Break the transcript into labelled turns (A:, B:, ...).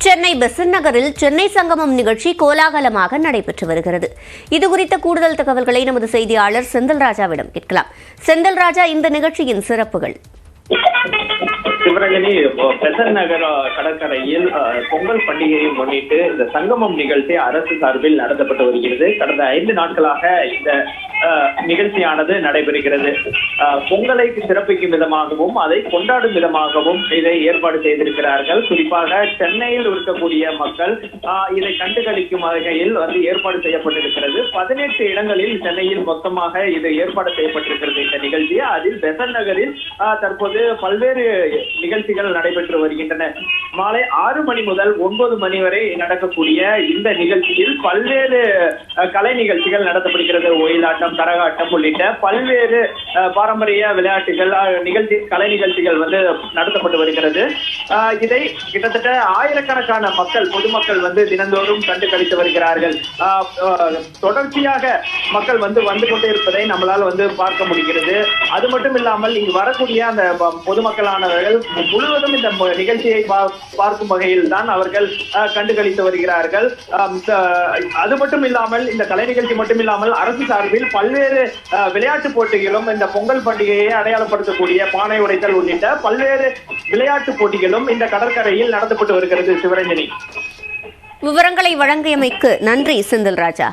A: சென்னை பெசன்ட் நகரில் சென்னை சங்கமம் நிகழ்ச்சி கோலாகலமாக நடைபெற்று வருகிறது. இதுகுறித்த கூடுதல் தகவல்களை நமது செய்தியாளர் செந்தில்ராஜாவிடம் கேட்கலாம். செந்தில்ராஜா, இந்த நிகழ்ச்சியின் சிறப்புகள்.
B: சிவரஞ்சனி, பெசன்ட் நகர் கடற்கரையில் பொங்கல் பண்டிகையை முன்னிட்டு இந்த சங்கமம் நிகழ்ச்சி அரசு சார்பில் நடத்தப்பட்டு வருகிறது. கடந்த 5 நாட்களாக இந்த நிகழ்ச்சியானது நடைபெறுகிறது. பொங்கலை சிறப்பிக்கும் விதமாகவும் அதை கொண்டாடும் விதமாகவும் இதை ஏற்பாடு செய்திருக்கிறார்கள். குறிப்பாக சென்னையில் இருக்கக்கூடிய மக்கள் இதை கண்டுகளிக்கும் வகையில் ஏற்பாடு செய்யப்பட்டிருக்கிறது. 18 இடங்களில் சென்னையில் மொத்தமாக இது ஏற்பாடு செய்யப்பட்டிருக்கிறது இந்த நிகழ்ச்சி. அதில் பெசன்ட் நகரில் தற்போது பல்வேறு நிகழ்ச்சிகள் நடைபெற்று வருகின்றன. மாலை 6 மணி முதல் 9 மணி வரை நடக்கக்கூடிய இந்த நிகழ்ச்சியில் பல்வேறு கலை நிகழ்ச்சிகள் நடத்தப்படுகிறது. ஒயிலாட்டம், கரகாட்டம் உள்ளிட்ட பல்வேறு பாரம்பரிய விளையாட்டுகள், கலை நிகழ்ச்சிகள் நடத்தப்பட்டு வருகிறது. இதை கிட்டத்தட்ட ஆயிரக்கணக்கான மக்கள், பொதுமக்கள் தினந்தோறும் கண்டு கழித்து வருகிறார்கள். தொடர்ச்சியாக மக்கள் வந்து கொண்டே இருப்பதை நம்மளால் பார்க்க முடிகிறது. அது மட்டும் இல்லாமல் இங்கு வரக்கூடிய அந்த பொதுமக்களானவர்கள் முழுவதும் இந்த நிகழ்ச்சியை பார்க்கும் வகையில் தான் அவர்கள் கண்டுகளித்து வருகிறார்கள். அது மட்டும் இல்லாமல் இந்த கலை நிகழ்ச்சி மட்டும் இல்லாமல் அரசு சார்பில் பல்வேறு விளையாட்டு போட்டிகளும், இந்த பொங்கல் பண்டிகையை அடையாளப்படுத்தக்கூடிய பானை உடைத்தல் உள்ளிட்ட பல்வேறு விளையாட்டு போட்டிகளும் இந்த கடற்கரையில் நடத்தப்பட்டு வருகிறது. சிவரஞ்சனி,
A: விவரங்களை வழங்கியமைக்கு நன்றி செந்தில்ராஜா.